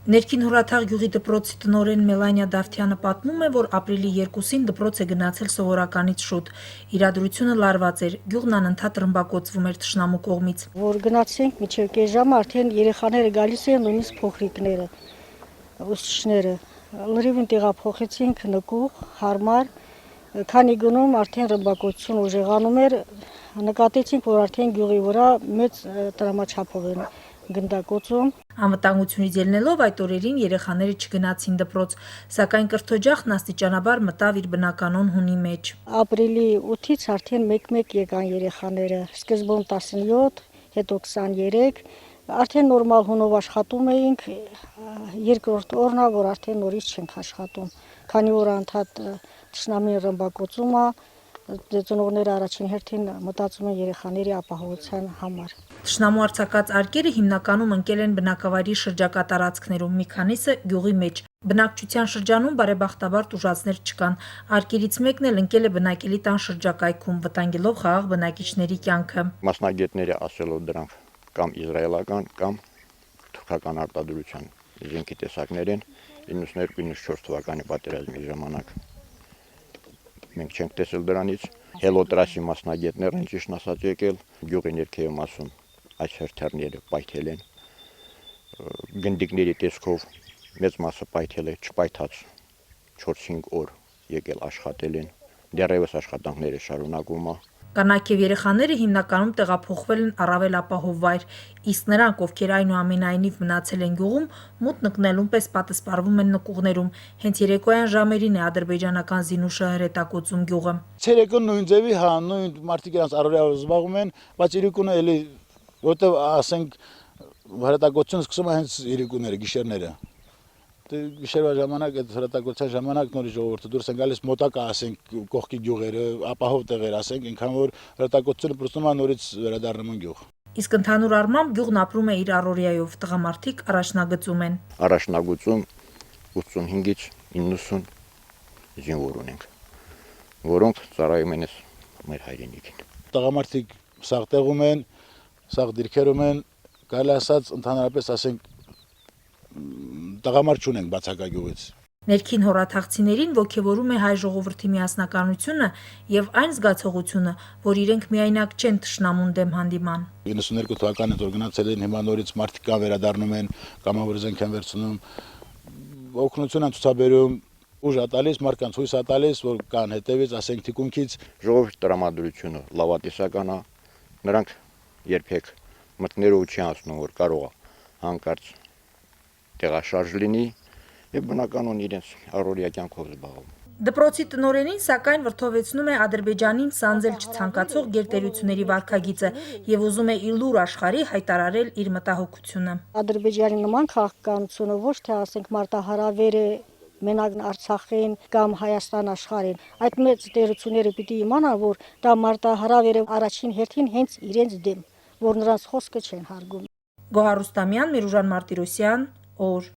Ներքին Հորաթաղ գյուղի դպրոցի տնօրեն Մելանիա Դավթյանը պատմում է, որ ապրիլի 2-ին դպրոց է գնացել սովորականից շուտ։ Իրադրությունը լարված էր, գյուղն անընդհատ ռմբակոծվում էր թշնամու կողմից։ Որ գնացինք մինչև կես ժամ արդեն երեխաները գալիս են, նույնիսկ փոքրիկները, ուսուցիչները։ Լրիվին տեղափոխեցինք նկուղ, հարմար, քանի գնում արդեն ռմբակոծություն ուժեղանում էր, նկատեցինք, որ արդեն գյուղի վրա մեծ տրամաչափով են գնդակոծում։ Անվտանգությունից ելնելով այդ օրերին երեխաները չգնացին դպրոց, սակայն կրթօջախն աստիճանաբար մտավ իր բնականոն հունի մեջ։ Ապրիլի 8-ից արդեն մեկ-մեկ եկան երեխաները, սկզբում 17, հետո 23, արդեն նորմալ հունով աշխատում էինք, երկրորդ օրն է, որ արդեն նորից չենք աշխատում, քանի որ անդադ թշնամի ռմբակոծում է, ծնողները առաջին հերթին մտածում են երեխաների ապահովության համար։ Թշնամու արձակած արկերը հիմնականում ընկել են բնակավայրի շրջակա տարածքներում, մի քանիսը գյուղի մեջ։ Բնակչության շրջանում բարեբախտաբար տուժածներ չկան։ Արկերից մեկն էլ ընկել է բնակելի տան շրջակայքում, վտանգելով խաղաղ բնակիչների կյանքը։ Մասնագետները ասելով դրանք կամ իսրայելական կամ թուրքական արտադրության զենքի տեսակներ են 92-94 թվականի պատերազմի ժամանակ։ Մենք չենք տեսել դրանից։ Հելոտրասի մասնագետներն են ճիշտ ասած եկել, գյուղի ներքևի մասում այս հերթերները պայթել են, գնդիկների տեսքով մեծ մասը պայթել է, չպայթած 4-5 օր եկել աշխատել են, դեռևս աշխատանքները շարունակվում է։ Կանայք եւ երեխաները հիմնականում տեղափոխվել են առավել ապահով վայր, իսկ նրանք, ովքեր այնուամենայնիվ մնացել են գյուղում, մութ նկնելուն պես պատսպարվում են նկուղներում։ Հենց երեկոյան ժամերին է ադրբեջանական զինուշը հրետակոծում գյուղը։ Ցերեկոն նույն ձևի, նույն մարդիկ իրանց առօրյայով զբաղվում են, բայց իրիկունը էլի որտեվ ասենք հրետակոծությունը սկսում է հենց իրիկուները, գիշերները։ Գիշերվա ժամանակ, այդ հրետակոծության ժամանակ նորից ժողովուրդը դուրս են գալիս մոտակա, ասենք, կողքի գյուղերը, ապահով տեղեր, ասենք, այնքան որ հրետակոծությունը պրծնում է նորից վերադառնում են գյուղ։ Իսկ ընդհանուր առմամբ գյուղն ապրում է իր առօրյայով, տղամարդիկ առաջնագծում են։ Առաջնագծում 85-ից 90 զինվոր ունենք, որոնք ծառայում են մեր հայրենիքին։ Տղամարդիկ սաղ տեղում են, սաղ դիրքերում են, կարելի ասած ընդհանրապես ասենք տղամարդ չունենք բացակա գյուղից։ Ներքին հորաթաղցիներին ոգևորում է հայ ժողովրդի միասնականությունը եւ այն զգացողությունը, որ իրենք միայնակ չեն թշնամուն դեմ հանդիման։ 92 թվականից որ գնացել են, հիմա նորից մարդիկ կան վերադառնում են, կամավոր զենք են վերցնում, օգնություն են ցուցաբերում, ուժ է տալիս, մարդկանց հույս է տալիս, որ կան հետևից, ասենք թիկունքից։ Ժողովրդի տրամադրությունը լավատեսական է, նրանք երբեք մտքներով չի անցնում, որ կարող է հանկարծ տեղաշարժ լինի եւ բնականon իրենց առօրյա կյանքով զբաղվում։ Դպրոցի տնօրենին սակայն վրդովեցնում է Ադրբեջանին սանձել չցանկացող գերտերությունների վարքագիծը եւ ուզում է իլուր աշխարհի հայտարարել իր մտահոգությունը։ Ադրբեջանի նման քաղաքականությունը ոչ թե ասենք մարտահրավեր է մենակ Արցախին կամ Հայաստան աշխարհին, այդ մեծ տերությունները պիտի իմանան, որ դա մարտահրավեր է առաջին հերթին հենց իրենց դեմ, որ նրանց խոսքը չեն հարգում։ Գոհար Ռուստամյան, Միրուժան Մարտիրոսյան, օր